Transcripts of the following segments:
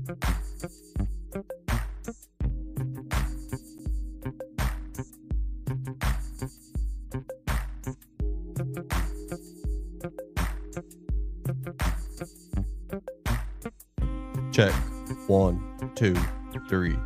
Check. 1, 2, 3.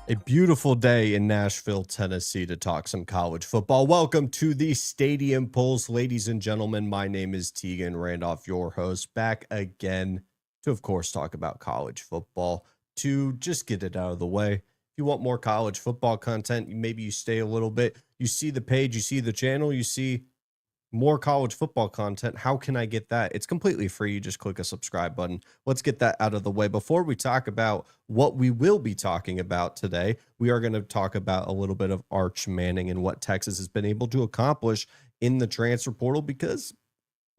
A beautiful day in Nashville, Tennessee to talk some college football. Welcome to the Stadium Pulse, ladies and gentlemen. My name is Tegan Randolph, your host, back again to, of course, talk about college football, to just get it out of the way. If you want more college football content, maybe you stay a little bit. You see the page, you see the channel, you see more college football content. How can I get that? It's completely free. You just click a subscribe button. Let's get that out of the way. Before we talk about what we will be talking about today, we are going to talk about a little bit of Arch Manning and what Texas has been able to accomplish in the transfer portal, because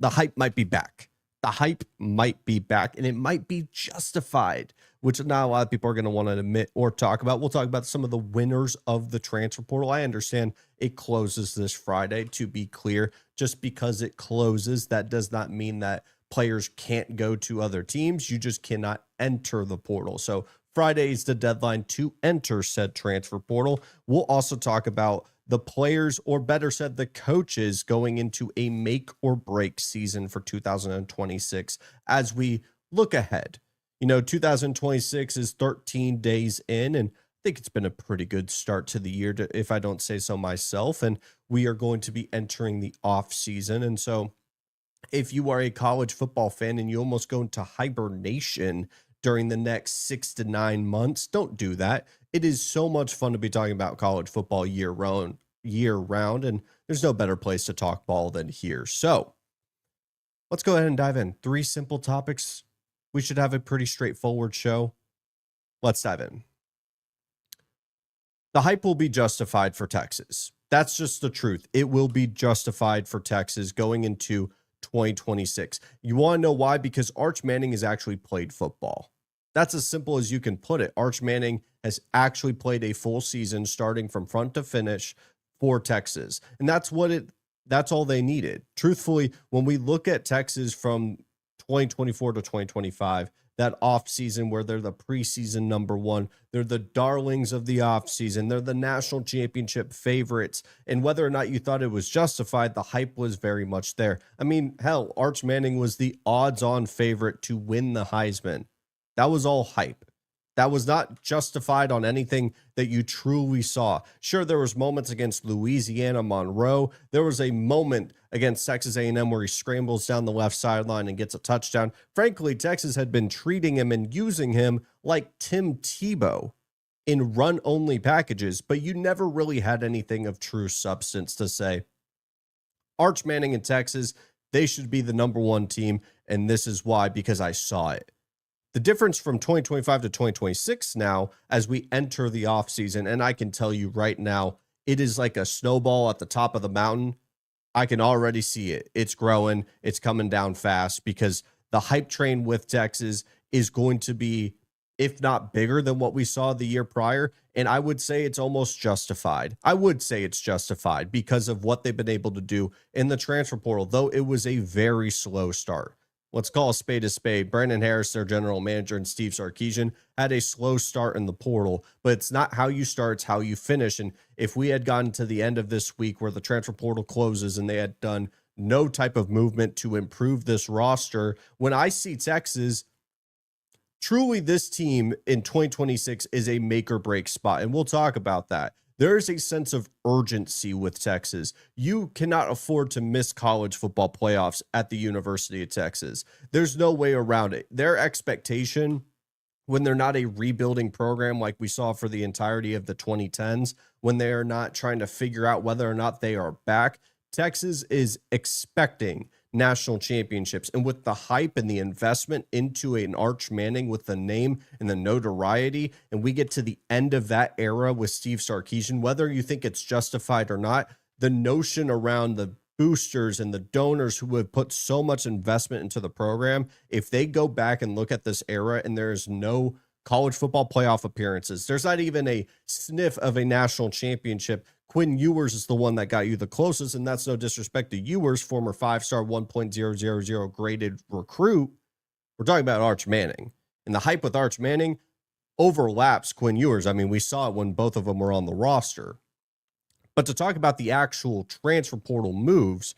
the hype might be back. The hype might be back, and it might be justified, which not a lot of people are going to want to admit or talk about. We'll talk about some of the winners of the transfer portal. I understand it closes this Friday, to be clear. Just because it closes, that does not mean that players can't go to other teams. You just cannot enter the portal. So Friday is the deadline to enter said transfer portal. We'll also talk about the players, or better said, the coaches, going into a make or break season for 2026 as we look ahead. 2026 is 13 days in, and I think it's been a pretty good start to the year, if I don't say so myself. And we are going to be entering the off season. And so if you are a college football fan and you almost go into hibernation during the next 6 to 9 months, don't do that. It is so much fun to be talking about college football year round, and there's no better place to talk ball than here. So let's go ahead and dive in. 3 simple topics. We should have a pretty straightforward show. Let's dive in. The hype will be justified for Texas. That's just the truth. It will be justified for Texas going into 2026. You want to know why? Because Arch Manning has actually played football. That's as simple as you can put it. Arch Manning has actually played a full season starting from front to finish for Texas. And that's all they needed. Truthfully, when we look at Texas from 2024 to 2025, that offseason where they're the preseason number one, they're the darlings of the offseason, they're the national championship favorites. And whether or not you thought it was justified, the hype was very much there. I mean, hell, Arch Manning was the odds-on favorite to win the Heisman. That was all hype. That was not justified on anything that you truly saw. Sure, there was moments against Louisiana Monroe. There was a moment against Texas A&M where he scrambles down the left sideline and gets a touchdown. Frankly, Texas had been treating him and using him like Tim Tebow in run-only packages, but you never really had anything of true substance to say, Arch Manning in Texas, they should be the number one team, and this is why, because I saw it. The difference from 2025 to 2026 now, as we enter the offseason, and I can tell you right now, it is like a snowball at the top of the mountain. I can already see it. It's growing. It's coming down fast, because the hype train with Texas is going to be, if not bigger than what we saw the year prior. And I would say it's almost justified. I would say it's justified because of what they've been able to do in the transfer portal, though it was a very slow start. Let's call a spade. Brandon Harris, their general manager, and Steve Sarkisian had a slow start in the portal, but it's not how you start, it's how you finish. And if we had gotten to the end of this week where the transfer portal closes and they had done no type of movement to improve this roster, when I see Texas, truly this team in 2026 is a make or break spot. And we'll talk about that. There's a sense of urgency with Texas. You cannot afford to miss college football playoffs at the University of Texas. There's no way around it. Their expectation when they're not a rebuilding program like we saw for the entirety of the 2010s, when they are not trying to figure out whether or not they are back. Texas is expecting national championships. And with the hype and the investment into an Arch Manning with the name and the notoriety, and we get to the end of that era with Steve Sarkisian, whether you think it's justified or not, the notion around the boosters and the donors who have put so much investment into the program, if they go back and look at this era and there's no college football playoff appearances, there's not even a sniff of a national championship, Quinn Ewers is the one that got you the closest, and that's no disrespect to Ewers, former 5-star 1.000 graded recruit. We're talking about Arch Manning. And the hype with Arch Manning overlaps Quinn Ewers. I mean, we saw it when both of them were on the roster. But to talk about the actual transfer portal moves,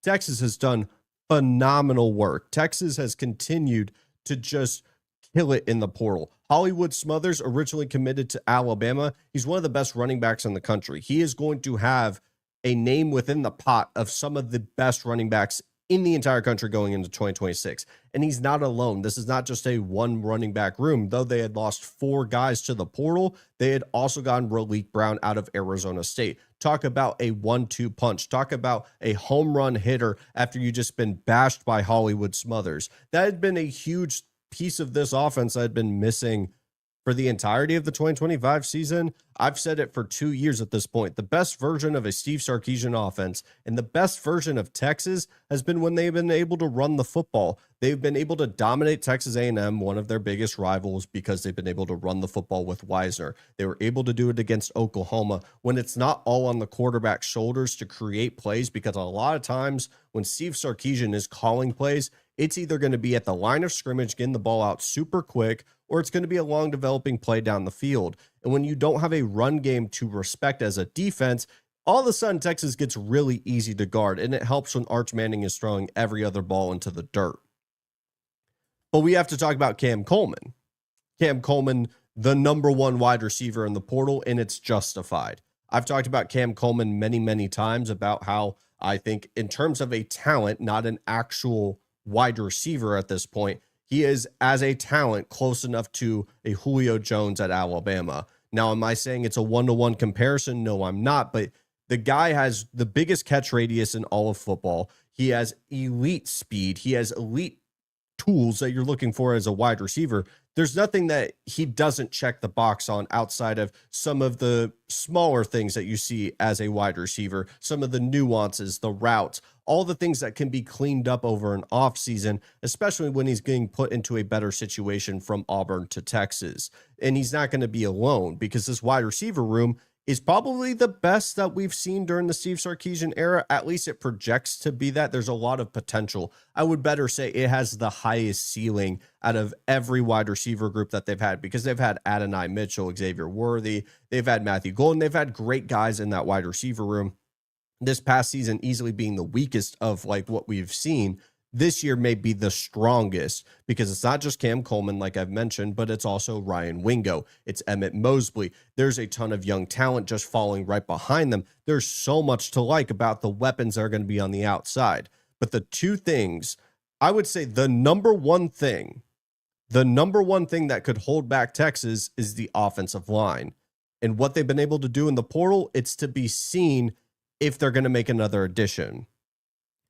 Texas has done phenomenal work. Texas has continued to just kill it in the portal. Hollywood Smothers, originally committed to Alabama, he's one of the best running backs in the country. He is going to have a name within the pot of some of the best running backs in the entire country going into 2026. And he's not alone. This is not just a one running back room. Though they had lost 4 guys to the portal, they had also gotten Raleek Brown out of Arizona State. Talk about a 1-2 punch. Talk about a home run hitter after you just been bashed by Hollywood Smothers. That had been a huge piece of this offense I'd been missing for the entirety of the 2025 season. I've said it for 2 years at this point. The best version of a Steve Sarkisian offense and the best version of Texas has been when they've been able to run the football. They've been able to dominate Texas A&M, one of their biggest rivals, because they've been able to run the football with Wisner. They were able to do it against Oklahoma when it's not all on the quarterback's shoulders to create plays, because a lot of times when Steve Sarkisian is calling plays, it's either going to be at the line of scrimmage, getting the ball out super quick, or it's going to be a long developing play down the field. And when you don't have a run game to respect as a defense, all of a sudden Texas gets really easy to guard, and it helps when Arch Manning is throwing every other ball into the dirt. But we have to talk about Cam Coleman. Cam Coleman, the number 1 wide receiver in the portal, and it's justified. I've talked about Cam Coleman many, many times about how I think in terms of a talent, not an actual wide receiver at this point, he is, as a talent, close enough to a Julio Jones at Alabama. Now, am I saying it's a 1-to-1 comparison? No, I'm not. But the guy has the biggest catch radius in all of football. He has elite speed. He has elite tools that you're looking for as a wide receiver. There's nothing that he doesn't check the box on outside of some of the smaller things that you see as a wide receiver, some of the nuances, the routes, all the things that can be cleaned up over an offseason, especially when he's getting put into a better situation from Auburn to Texas. And he's not going to be alone, because this wide receiver room is probably the best that we've seen during the Steve Sarkisian era. At least it projects to be that. There's a lot of potential. I would better say it has the highest ceiling out of every wide receiver group that they've had, because they've had Adonai Mitchell, Xavier Worthy, they've had Matthew Golden, they've had great guys in that wide receiver room. This past season easily being the weakest of like what we've seen. This year may be the strongest, because it's not just Cam Coleman, like I've mentioned, but it's also Ryan Wingo. It's Emmett Mosley. There's a ton of young talent just following right behind them. There's so much to like about the weapons that are going to be on the outside. But the two things, I would say the number one thing that could hold back Texas is the offensive line. And what they've been able to do in the portal, it's to be seen if they're going to make another addition.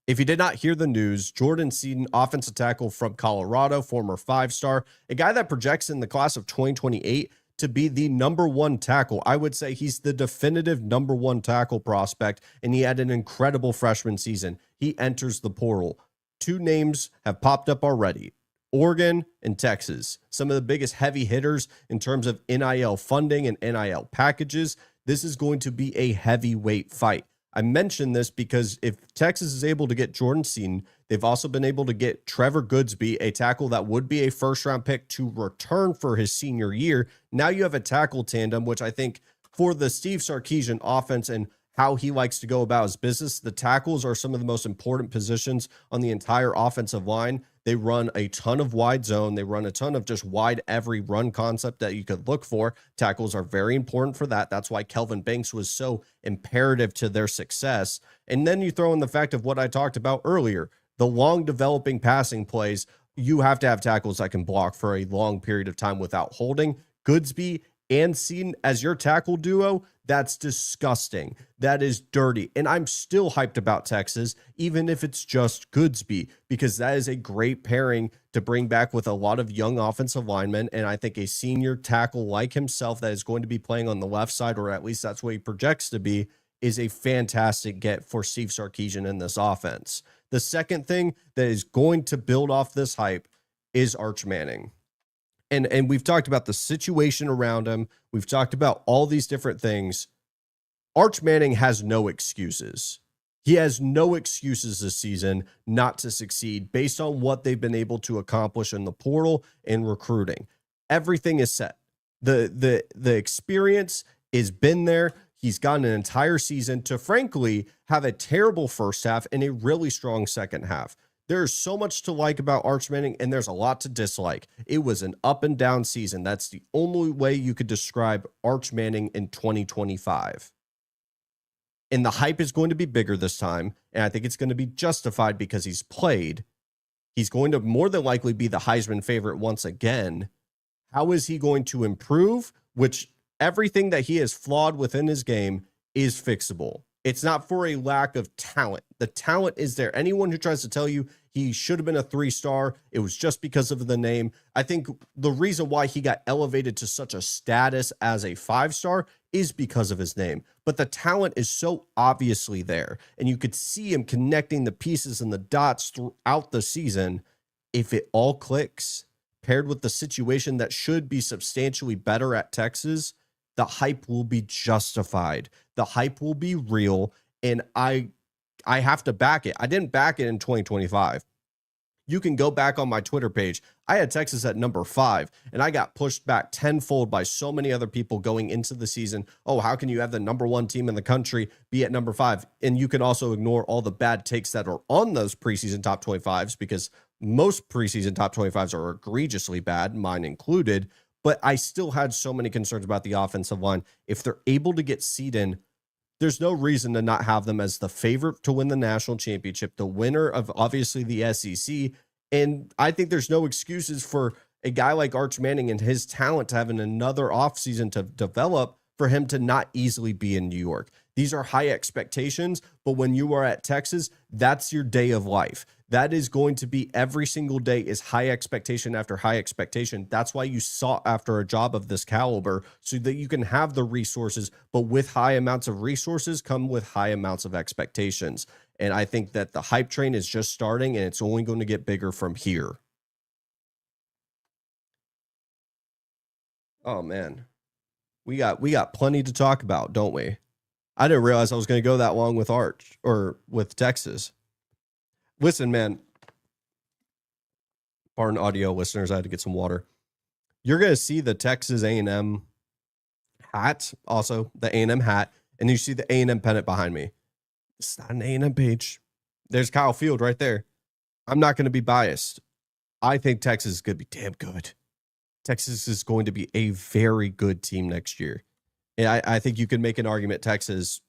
If you did not hear the news, Jordan Seaton, offensive tackle from Colorado, former 5-star, a guy that projects in the class of 2028 to be the number 1 tackle. I would say he's the definitive number 1 tackle prospect, and he had an incredible freshman season. He enters the portal. 2 names have popped up already: Oregon and Texas. Some of the biggest heavy hitters in terms of NIL funding and NIL packages. This is going to be a heavyweight fight. I mention this because if Texas is able to get Jordan Seaton, they've also been able to get Trevor Goodsby, a tackle that would be a first-round pick to return for his senior year. Now you have a tackle tandem, which I think for the Steve Sarkisian offense and how he likes to go about his business, the tackles are some of the most important positions on the entire offensive line. They run a ton of wide zone. They run a ton of just wide every run concept that you could look for. Tackles are very important for that. That's why Kelvin Banks was so imperative to their success. And then you throw in the fact of what I talked about earlier, the long developing passing plays. you have to have tackles that can block for a long period of time without holding. Goodsby and Seaton as your tackle duo, that's disgusting. That is dirty. And I'm still hyped about Texas, even if it's just Goodsby, because that is a great pairing to bring back with a lot of young offensive linemen. And I think a senior tackle like himself that is going to be playing on the left side, or at least that's what he projects to be, is a fantastic get for Steve Sarkisian in this offense. The second thing that is going to build off this hype is Arch Manning. And we've talked about the situation around him. We've talked about all these different things. Arch Manning has no excuses. He has no excuses this season not to succeed based on what they've been able to accomplish in the portal and recruiting. Everything is set. The experience has been there. He's gotten an entire season to, frankly, have a terrible first half and a really strong second half. There's so much to like about Arch Manning, and there's a lot to dislike. It was an up and down season. That's the only way you could describe Arch Manning in 2025. And the hype is going to be bigger this time, and I think it's going to be justified because he's played. He's going to more than likely be the Heisman favorite once again. How is he going to improve? Which everything that he has flawed within his game is fixable. It's not for a lack of talent. The talent is there. Anyone who tries to tell you he should have been a 3-star, it was just because of the name. I think the reason why he got elevated to such a status as a 5-star is because of his name. But the talent is so obviously there, and you could see him connecting the pieces and the dots throughout the season. If it all clicks, paired with the situation that should be substantially better at Texas, the hype will be justified. The hype will be real, and I have to back it. I didn't back it in 2025. You can go back on my Twitter page. I had Texas at number 5, and I got pushed back tenfold by so many other people going into the season. Oh, how can you have the number 1 team in the country be at number 5? And you can also ignore all the bad takes that are on those preseason top 25s, because most preseason top 25s are egregiously bad, mine included. But I still had so many concerns about the offensive line. If they're able to get Seaton, there's no reason to not have them as the favorite to win the national championship, the winner of obviously the SEC. And I think there's no excuses for a guy like Arch Manning and his talent to having another offseason to develop for him to not easily be in New York. These are high expectations, but when you are at Texas, that's your day of life. That is going to be every single day is high expectation after high expectation. That's why you sought after a job of this caliber, so that you can have the resources, but with high amounts of resources come with high amounts of expectations. And I think that the hype train is just starting, and it's only going to get bigger from here. Oh man, we got plenty to talk about, don't we? I didn't realize I was going to go that long with Arch or with Texas. Listen, man, pardon audio listeners, I had to get some water. You're going to see the Texas A&M hat, also the A&M hat, and you see the A&M pennant behind me. It's not an A&M page. There's Kyle Field right there. I'm not going to be biased. I think Texas is going to be damn good. Texas is going to be a very good team next year. And I think you can make an argument Texas,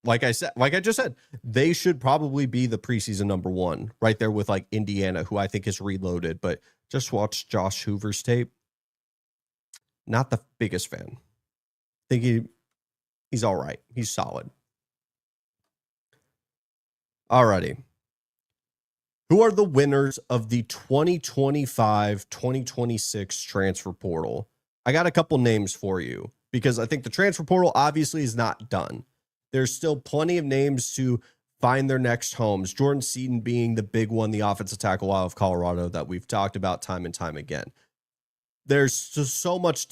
like I just said, they should probably be the preseason number 1 right there with like Indiana, who I think is reloaded, but just watch Josh Hoover's tape. Not the biggest fan. I think he's all right. He's solid. Alrighty. Who are the winners of the 2025-2026 transfer portal? I got a couple names for you, because I think the transfer portal obviously is not done. There's still plenty of names to find their next homes. Jordan Seaton being the big one, the offensive tackle out of Colorado that we've talked about time and time again. There's just so much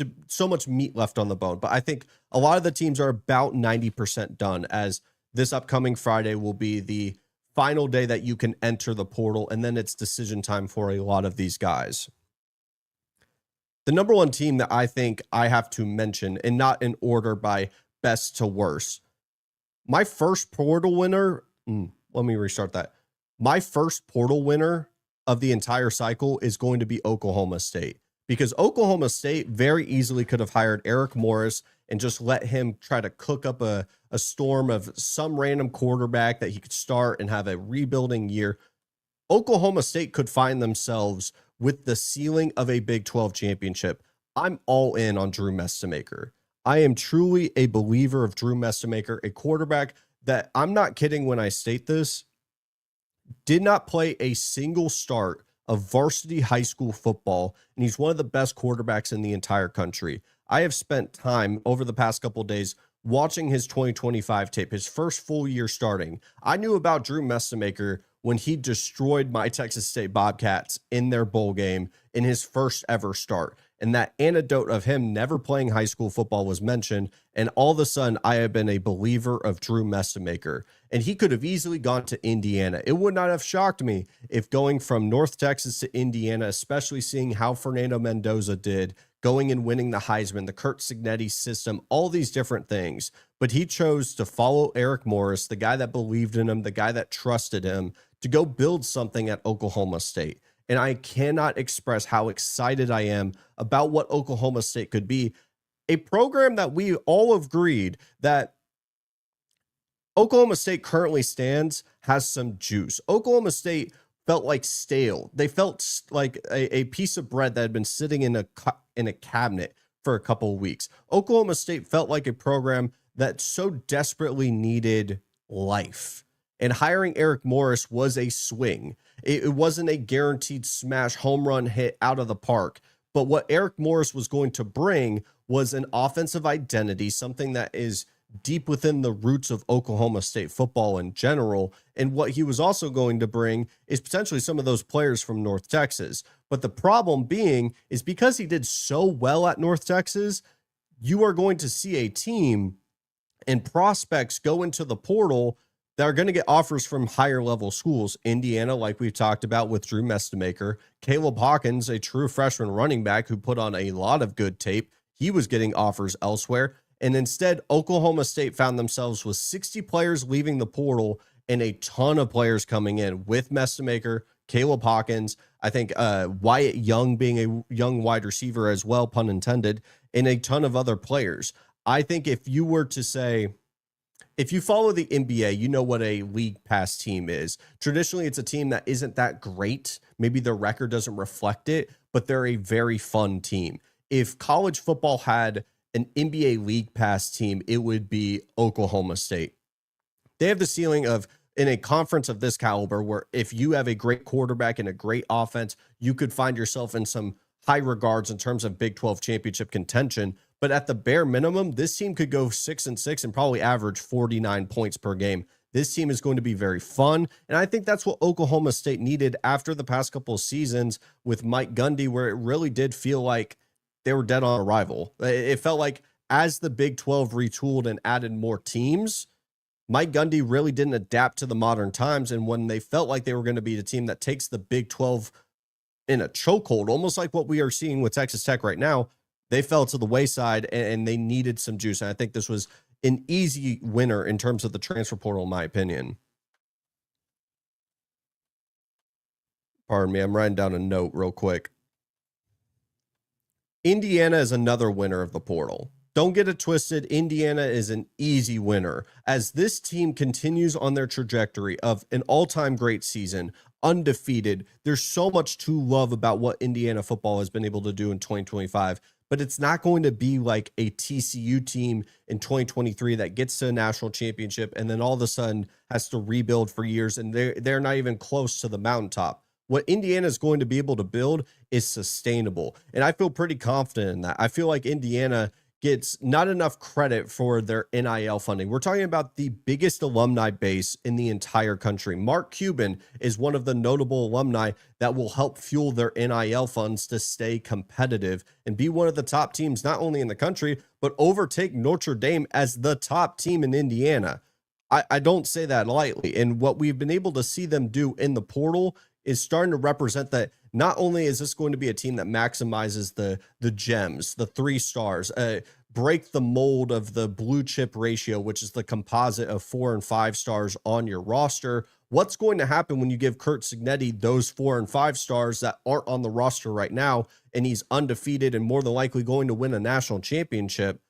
meat left on the bone, but I think a lot of the teams are about 90% done, as this upcoming Friday will be the final day that you can enter the portal, and then it's decision time for a lot of these guys. The number 1 team that I think I have to mention, and not in order by best to worst, my first portal winner, let me restart that. My first portal winner of the entire cycle is going to be Oklahoma State, because Oklahoma State very easily could have hired Eric Morris and just let him try to cook up a storm of some random quarterback that he could start and have a rebuilding year. Oklahoma State could find themselves with the ceiling of a Big 12 championship, I'm all in on Drew Mestemaker. I am truly a believer of Drew Mestemaker, a quarterback that, I'm not kidding when I state this, did not play a single start of varsity high school football, and he's one of the best quarterbacks in the entire country. I have spent time over the past couple of days watching his 2025 tape, his first full year starting. I knew about Drew Mestemaker when he destroyed my Texas State Bobcats in their bowl game in his first ever start. And that anecdote of him never playing high school football was mentioned. And all of a sudden, I have been a believer of Drew Mestemaker. And he could have easily gone to Indiana. It would not have shocked me if going from North Texas to Indiana, especially seeing how Fernando Mendoza did, going and winning the Heisman, the Kurt Signetti system, all these different things. But he chose to follow Eric Morris, the guy that believed in him, the guy that trusted him, to go build something at Oklahoma State. And I cannot express how excited I am about what Oklahoma State could be. A program that we all agreed that Oklahoma State currently stands has some juice. Oklahoma State felt like stale. They felt like a piece of bread that had been sitting in a cabinet for a couple of weeks. Oklahoma State felt like a program that so desperately needed life. And hiring Eric Morris was a swing. It wasn't a guaranteed smash home run hit out of the park. But what Eric Morris was going to bring was an offensive identity, something that is deep within the roots of Oklahoma State football in general. And what he was also going to bring is potentially some of those players from North Texas. But the problem being is because he did so well at North Texas, you are going to see a team and prospects go into the portal that are going to get offers from higher level schools. Indiana, like we've talked about with Drew Mestemaker, Caleb Hawkins, a true freshman running back who put on a lot of good tape. He was getting offers elsewhere. And instead, Oklahoma State found themselves with 60 players leaving the portal and a ton of players coming in with Mestemaker, Caleb Hawkins, I think Wyatt Young being a young wide receiver as well, pun intended, and a ton of other players. I think if you were to say, if you follow the NBA, you know what a league pass team is. Traditionally, it's a team that isn't that great. Maybe their record doesn't reflect it, but they're a very fun team. If college football had an NBA league pass team, it would be Oklahoma State. They have the ceiling of, in a conference of this caliber, where if you have a great quarterback and a great offense, you could find yourself in some high regards in terms of Big 12 championship contention. But at the bare minimum, this team could go 6-6 and probably average 49 points per game. This team is going to be very fun. And I think that's what Oklahoma State needed after the past couple of seasons with Mike Gundy, where it really did feel like they were dead on arrival. It felt like as the Big 12 retooled and added more teams, Mike Gundy really didn't adapt to the modern times. And when they felt like they were going to be the team that takes the Big 12 in a chokehold, almost like what we are seeing with Texas Tech right now, they fell to the wayside and they needed some juice. And I think this was an easy winner in terms of the transfer portal, in my opinion. Pardon me, I'm writing down a note real quick. Indiana is another winner of the portal. Don't get it twisted. Indiana is an easy winner as this team continues on their trajectory of an all-time great season, undefeated. There's so much to love about what Indiana football has been able to do in 2025, but it's not going to be like a TCU team in 2023 that gets to a national championship and then all of a sudden has to rebuild for years and they're not even close to the mountaintop. What Indiana is going to be able to build is sustainable. And I feel pretty confident in that. I feel like Indiana gets not enough credit for their NIL funding. We're talking about the biggest alumni base in the entire country. Mark Cuban is one of the notable alumni that will help fuel their NIL funds to stay competitive and be one of the top teams, not only in the country, but overtake Notre Dame as the top team in Indiana. I don't say that lightly. And what we've been able to see them do in the portal is starting to represent that not only is this going to be a team that maximizes the gems, the 3 stars, break the mold of the blue chip ratio, which is the composite of 4 and 5 stars on your roster. What's going to happen when you give Kurt Signetti those 4 and 5 stars that aren't on the roster right now, and he's undefeated and more than likely going to win a national championship?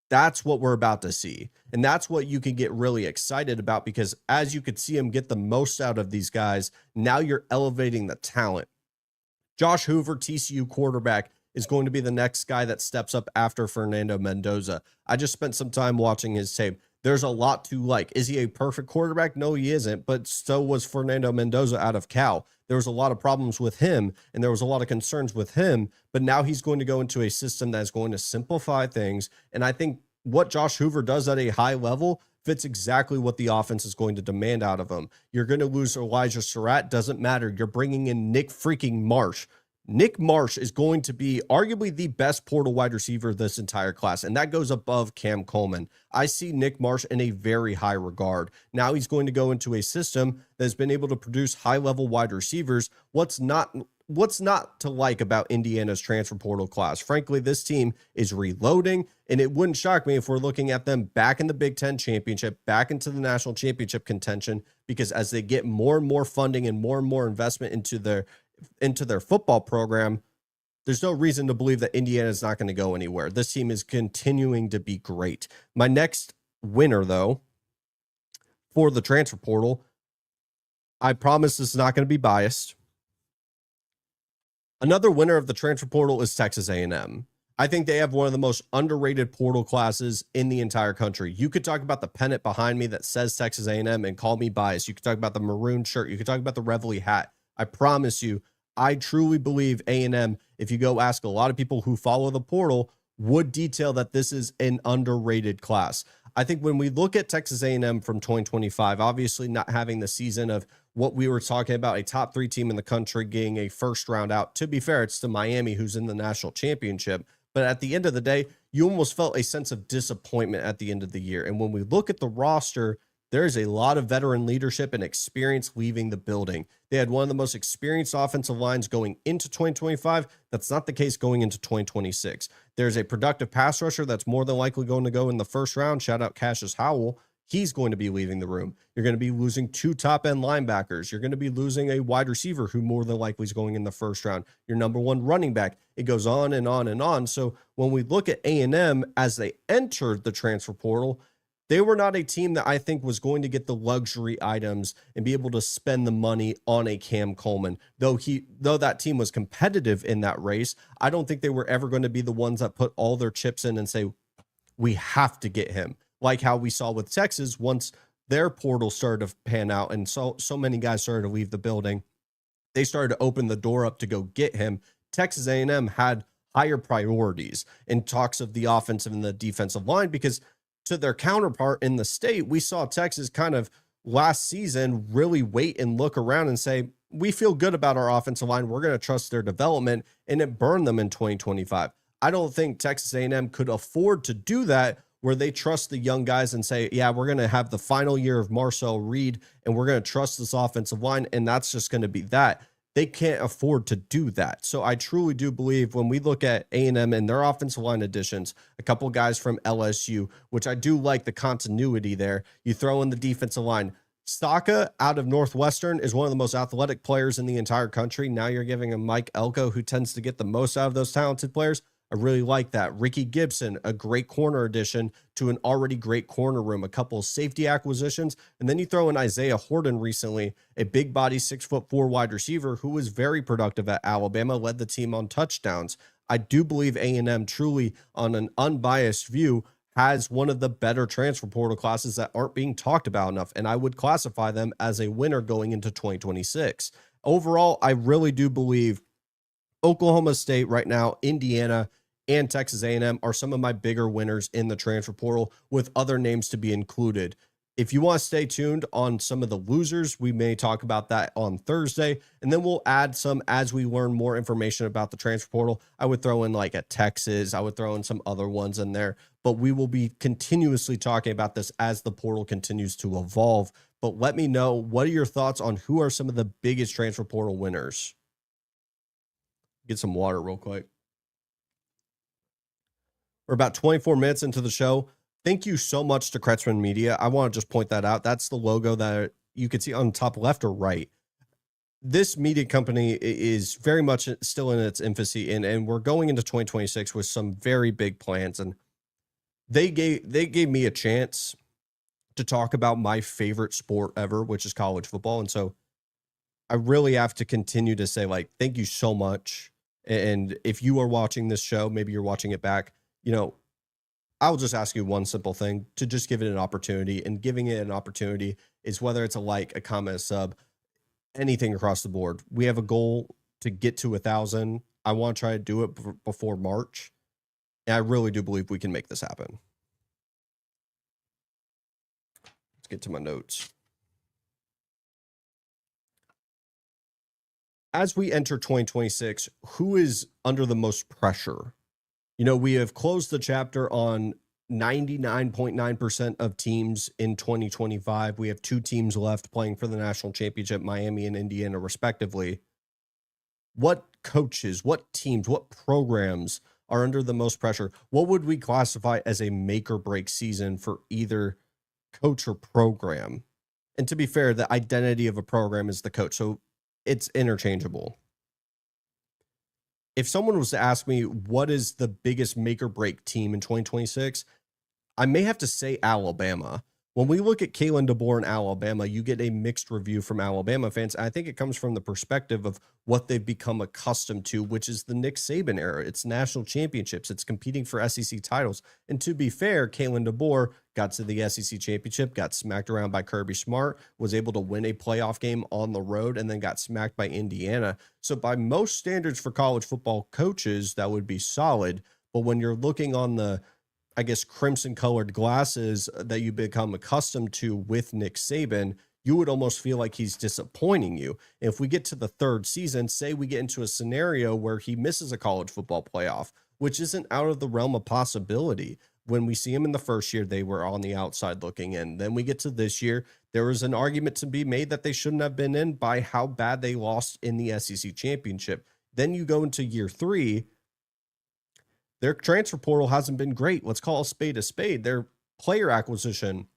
That's what we're about to see. And that's what you can get really excited about, because as you could see him get the most out of these guys, now you're elevating the talent. Josh Hoover, TCU quarterback, is going to be the next guy that steps up after Fernando Mendoza. I just spent some time watching his tape. There's a lot to like. Is he a perfect quarterback? No, he isn't, but so was Fernando Mendoza out of Cal. There was a lot of problems with him, and there was a lot of concerns with him, but now he's going to go into a system that's going to simplify things, and I think what Josh Hoover does at a high level fits exactly what the offense is going to demand out of him. You're going to lose Elijah Surratt, doesn't matter. You're bringing in Nick freaking Marsh. Nick Marsh is going to be arguably the best portal wide receiver this entire class, and that goes above Cam Coleman. I see Nick Marsh in a very high regard. Now he's going to go into a system that has been able to produce high-level wide receivers. What's not to like about Indiana's transfer portal class? Frankly, this team is reloading, and it wouldn't shock me if we're looking at them back in the Big Ten championship, back into the national championship contention, because as they get more and more funding and more investment into their football program, there's no reason to believe that Indiana is not going to go anywhere. This team is continuing to be great. My next winner, though, for the transfer portal, I promise this is not going to be biased. Another winner of the transfer portal is Texas A&M. I think they have one of the most underrated portal classes in the entire country. You could talk about the pennant behind me that says Texas A&M and call me biased. You could talk about the maroon shirt. You could talk about the rivalry hat. I promise you, I truly believe A&M, if you go ask a lot of people who follow the portal, would detail that this is an underrated class. I think when we look at Texas A&M from 2025, obviously not having the season of what we were talking about, a top 3 team in the country getting a first round out. To be fair, it's to Miami, who's in the national championship. But at the end of the day, you almost felt a sense of disappointment at the end of the year. And when we look at the roster, there is a lot of veteran leadership and experience leaving the building. They had one of the most experienced offensive lines going into 2025. That's not the case going into 2026. There's a productive pass rusher that's more than likely going to go in the first round. Shout out Cassius Howell. He's going to be leaving the room. You're going to be losing 2 top-end linebackers. You're going to be losing a wide receiver who more than likely is going in the first round. Your number 1 running back. It goes on and on and on. So when we look at A&M as they entered the transfer portal, they were not a team that I think was going to get the luxury items and be able to spend the money on a Cam Coleman. Though that team was competitive in that race, I don't think they were ever going to be the ones that put all their chips in and say, we have to get him. Like how we saw with Texas once their portal started to pan out and so many guys started to leave the building, they started to open the door up to go get him. Texas A&M had higher priorities in talks of the offensive and the defensive line, because to their counterpart in the state, we saw Texas kind of last season really wait and look around and say, we feel good about our offensive line. We're going to trust their development, and it burned them in 2025. I don't think Texas A&M could afford to do that, where they trust the young guys and say, yeah, we're going to have the final year of Marcel Reed and we're going to trust this offensive line, and that's just going to be that. They can't afford to do that. So I truly do believe when we look at A&M and their offensive line additions, a couple guys from LSU, which I do like the continuity there. You throw in the defensive line. Staka out of Northwestern is one of the most athletic players in the entire country. Now you're giving him Mike Elko, who tends to get the most out of those talented players. I really like that. Ricky Gibson, a great corner addition to an already great corner room, a couple of safety acquisitions. And then you throw in Isaiah Horton recently, a big body 6'4" wide receiver who was very productive at Alabama, led the team on touchdowns. I do believe A&M truly, on an unbiased view, has one of the better transfer portal classes that aren't being talked about enough. And I would classify them as a winner going into 2026. Overall, I really do believe Oklahoma State right now, Indiana, and Texas A&M are some of my bigger winners in the transfer portal, with other names to be included. If you want to stay tuned on some of the losers, we may talk about that on Thursday, and then we'll add some as we learn more information about the transfer portal. I would throw in like a Texas, I would throw in some other ones in there, but we will be continuously talking about this as the portal continues to evolve. But let me know, what are your thoughts on who are some of the biggest transfer portal winners? Get some water real quick. We're about 24 minutes into the show. Thank you so much to Kretzman Media. I want to just point that out. That's the logo that you can see on top left or right. This media company is very much still in its infancy, and we're going into 2026 with some very big plans. And they gave me a chance to talk about my favorite sport ever, which is college football. And so I really have to continue to say, like, thank you so much. And if you are watching this show, maybe you're watching it back, you know, I'll just ask you one simple thing to just give it an opportunity. And giving it an opportunity is whether it's a like, a comment, a sub, anything across the board. We have a goal to get to 1,000. I want to try to do it before March. And I really do believe we can make this happen. Let's get to my notes. As we enter 2026, who is under the most pressure? You know, we have closed the chapter on 99.9% of teams in 2025. We have 2 teams left playing for the national championship, Miami and Indiana, respectively. What coaches, what teams, what programs are under the most pressure? What would we classify as a make or break season for either coach or program? And to be fair, the identity of a program is the coach, so it's interchangeable. If someone was to ask me what is the biggest make or break team in 2026, I may have to say Alabama. When we look at Kalen DeBoer in Alabama, you get a mixed review from Alabama fans. I think it comes from the perspective of what they've become accustomed to, which is the Nick Saban era. It's national championships. It's competing for SEC titles. And to be fair, Kalen DeBoer got to the SEC championship, got smacked around by Kirby Smart, was able to win a playoff game on the road, and then got smacked by Indiana. So by most standards for college football coaches, that would be solid. But when you're looking on the, I guess, crimson colored glasses that you become accustomed to with Nick Saban, you would almost feel like he's disappointing you. If we get to the 3rd season, say we get into a scenario where he misses a college football playoff, which isn't out of the realm of possibility. When we see him in the first year, they were on the outside looking in. Then we get to this year, there was an argument to be made that they shouldn't have been in by how bad they lost in the SEC championship. Then you go into year 3, their transfer portal hasn't been great. Let's call a spade a spade. Their player acquisition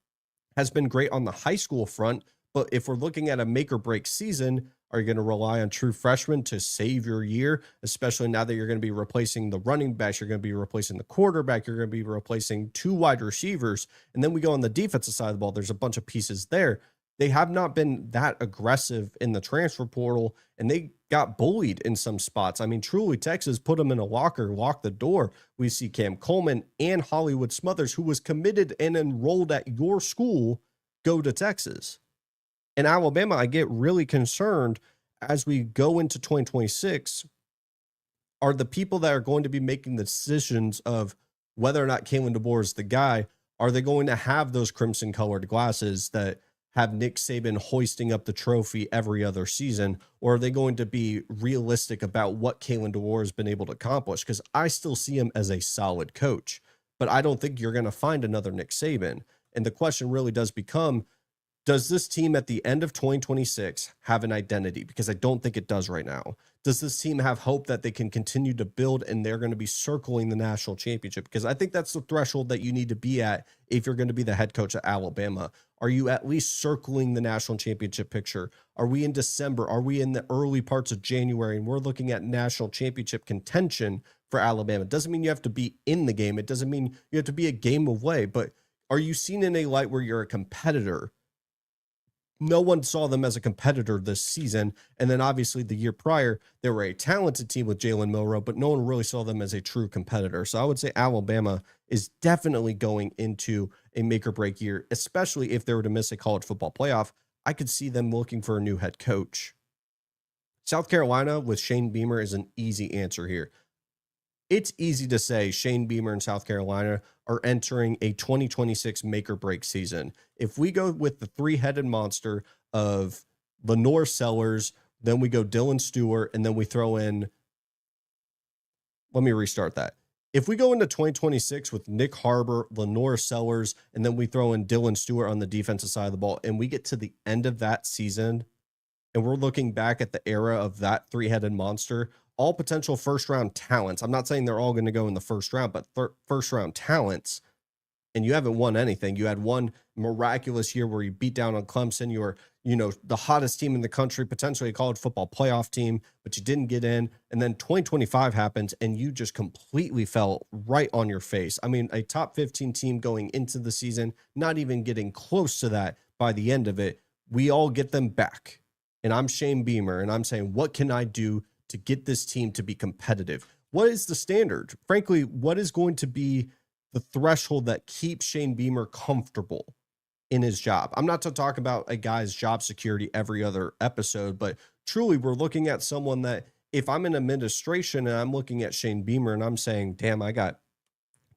has been great on the high school front. But if we're looking at a make or break season, are you going to rely on true freshmen to save your year? Especially now that you're going to be replacing the running backs, you're going to be replacing the quarterback, you're going to be replacing 2 wide receivers. And then we go on the defensive side of the ball. There's a bunch of pieces there. They have not been that aggressive in the transfer portal, and they got bullied in some spots. I mean, truly, Texas put them in a locker, locked the door. We see Cam Coleman and Hollywood Smothers, who was committed and enrolled at your school, go to Texas. In Alabama, I get really concerned as we go into 2026. Are the people that are going to be making the decisions of whether or not Kalen DeBoer is the guy, are they going to have those crimson-colored glasses that have Nick Saban hoisting up the trophy every other season, or are they going to be realistic about what Kalen DeBoer has been able to accomplish? Because I still see him as a solid coach, but I don't think you're going to find another Nick Saban. And the question really does become, does this team at the end of 2026 have an identity? Because I don't think it does right now. Does this team have hope that they can continue to build and they're going to be circling the national championship? Because I think that's the threshold that you need to be at if you're going to be the head coach at Alabama. Are you at least circling the national championship picture? Are we in December? Are we in the early parts of January and we're looking at national championship contention for Alabama? It doesn't mean you have to be in the game. It doesn't mean you have to be a game away, but are you seen in a light where you're a competitor? No one saw them as a competitor this season. And then obviously the year prior, they were a talented team with Jalen Milroe, but no one really saw them as a true competitor. So I would say Alabama is definitely going into a make or break year, especially if they were to miss a college football playoff. I could see them looking for a new head coach. South Carolina with Shane Beamer is an easy answer here. It's easy to say Shane Beamer and South Carolina are entering a 2026 make or break season. If we go with the 3-headed monster of Lenore Sellers, then we go Dylan Stewart, and then we throw in, let me restart that. If we go into 2026 with Nick Harbor, Lenore Sellers, and then we throw in Dylan Stewart on the defensive side of the ball, and we get to the end of that season, and we're looking back at the era of that 3-headed monster, all potential first-round talents. I'm not saying they're all going to go in the first round, but first-round talents, and you haven't won anything. You had one miraculous year where you beat down on Clemson. You were, the hottest team in the country, potentially a college football playoff team, but you didn't get in. And then 2025 happens, and you just completely fell right on your face. I mean, a top 15 team going into the season, not even getting close to that by the end of it. We all get them back. and I'm Shane Beamer, and I'm saying, what can I do to get this team to be competitive? What is the standard? Frankly, what is going to be the threshold that keeps Shane Beamer comfortable in his job? I'm not to talk about a guy's job security every other episode, but truly we're looking at someone that, if I'm in administration and I'm looking at Shane Beamer and I'm saying, damn, I got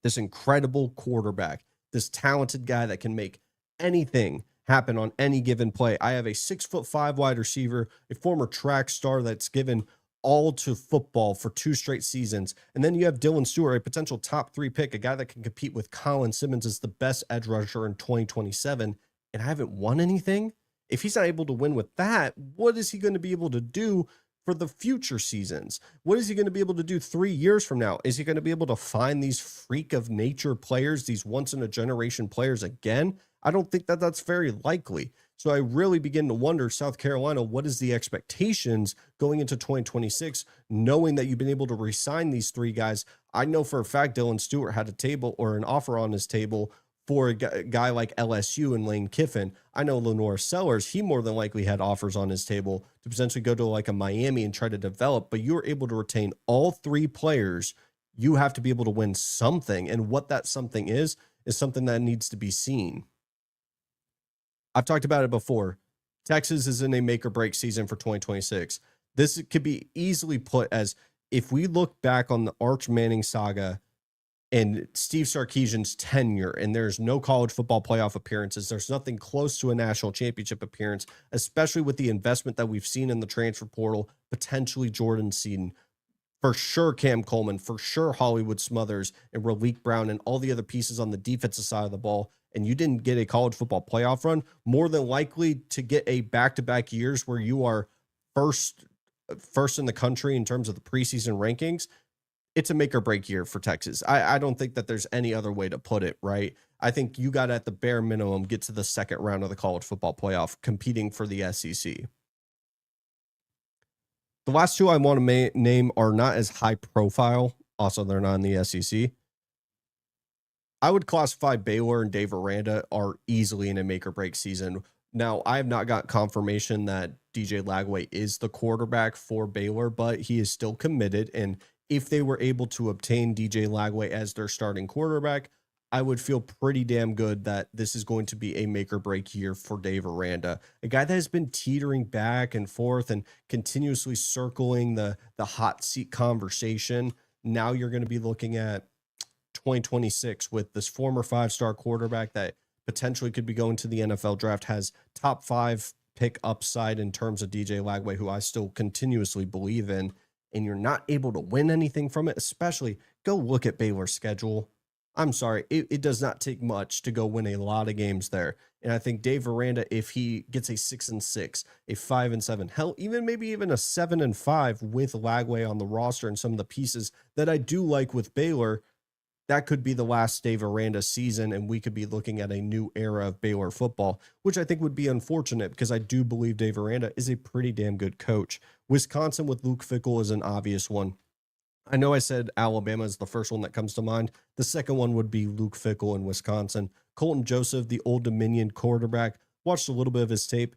this incredible quarterback, this talented guy that can make anything happen on any given play. I have a 6'5" wide receiver, a former track star that's given all to football for 2 straight seasons. And then you have Dylan Stewart, a potential top 3 pick, a guy that can compete with Colin Simmons as the best edge rusher in 2027. And I haven't won anything. If he's not able to win with that, what is he going to be able to do for the future seasons? What is he going to be able to do 3 years from now? Is he going to be able to find these freak of nature players, these once in a generation players again? I don't think that that's very likely. So I really begin to wonder, South Carolina, what is the expectations going into 2026, knowing that you've been able to re-sign these 3 guys? I know for a fact Dylan Stewart had a table or an offer on his table for a guy like LSU and Lane Kiffin. I know Lenore Sellers, he more than likely had offers on his table to potentially go to like a Miami and try to develop, but you're able to retain all 3 players. You have to be able to win something, and what that something is something that needs to be seen. I've talked about it before. Texas is in a make or break season for 2026. This could be easily put as, if we look back on the Arch Manning saga and Steve Sarkisian's tenure, and there's no college football playoff appearances, there's nothing close to a national championship appearance, especially with the investment that we've seen in the transfer portal, potentially Jordan Seaton, for sure Cam Coleman, for sure Hollywood Smothers and Raleek Brown and all the other pieces on the defensive side of the ball, and you didn't get a college football playoff run, more than likely to get a back-to-back years where you are first in the country in terms of the preseason rankings, it's a make or break year for Texas. I don't think that there's any other way to put it, right? I think you got to, at the bare minimum, get to the second round of the college football playoff, competing for the SEC. The last 2 I want to name are not as high profile. Also, they're not in the SEC. I would classify Baylor and Dave Aranda are easily in a make or break season. Now, I have not got confirmation that DJ Lagway is the quarterback for Baylor, but he is still committed. And if they were able to obtain DJ Lagway as their starting quarterback, I would feel pretty damn good that this is going to be a make or break year for Dave Aranda, a guy that has been teetering back and forth and continuously circling the hot seat conversation. Now you're going to be looking at 2026 with this former 5-star quarterback that potentially could be going to the NFL draft, has top 5 pick upside in terms of DJ Lagway, who I still continuously believe in, and you're not able to win anything from it. Especially, go look at Baylor's schedule. I'm sorry, it does not take much to go win a lot of games there. And I think Dave Aranda, if he gets a 6-6, a 5-7, hell, maybe even a 7-5 with Lagway on the roster and some of the pieces that I do like with Baylor, that could be the last Dave Aranda season, and we could be looking at a new era of Baylor football, which I think would be unfortunate because I do believe Dave Aranda is a pretty damn good coach. Wisconsin with Luke Fickell is an obvious one. I know I said Alabama is the first one that comes to mind. The second one would be Luke Fickell in Wisconsin. Colton Joseph, the Old Dominion quarterback, watched a little bit of his tape.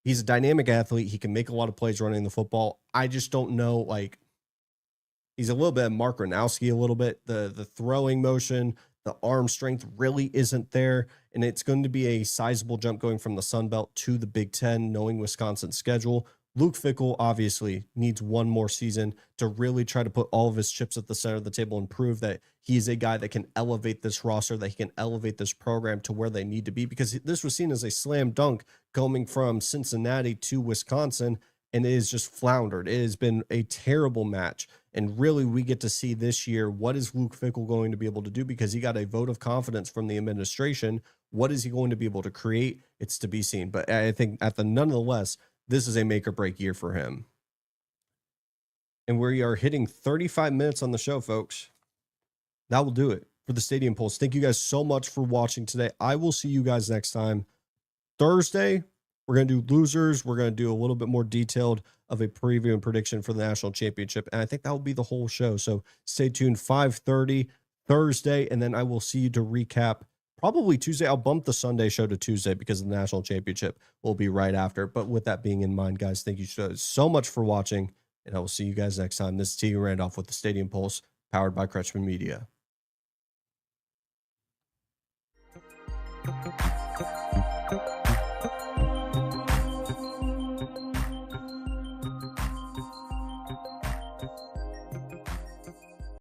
He's a dynamic athlete. He can make a lot of plays running the football. I just don't know, he's a little bit of Mark Ranowski a little bit. The throwing motion, the arm strength really isn't there, and it's going to be a sizable jump going from the Sun Belt to the Big Ten, knowing Wisconsin's schedule. Luke Fickell obviously needs one more season to really try to put all of his chips at the center of the table and prove that he's a guy that can elevate this roster, that he can elevate this program to where they need to be, because this was seen as a slam dunk coming from Cincinnati to Wisconsin, and it has just floundered. It has been a terrible match. And really, we get to see this year, what is Luke Fickell going to be able to do? Because he got a vote of confidence from the administration. What is he going to be able to create? It's to be seen. But I think nonetheless, this is a make or break year for him. And we are hitting 35 minutes on the show, folks. That will do it for the Stadium Pulse. Thank you guys so much for watching today. I will see you guys next time. Thursday, we're going to do losers. We're going to do a little bit more detailed of a preview and prediction for the national championship. And I think that will be the whole show. So stay tuned, 5:30 Thursday. And then I will see you to recap probably Tuesday. I'll bump the Sunday show to Tuesday because the national championship will be right after. But with that being in mind, guys, thank you so much for watching, and I will see you guys next time. This is Tegan Randolph with the Stadium Pulse, powered by Kretschmann Media.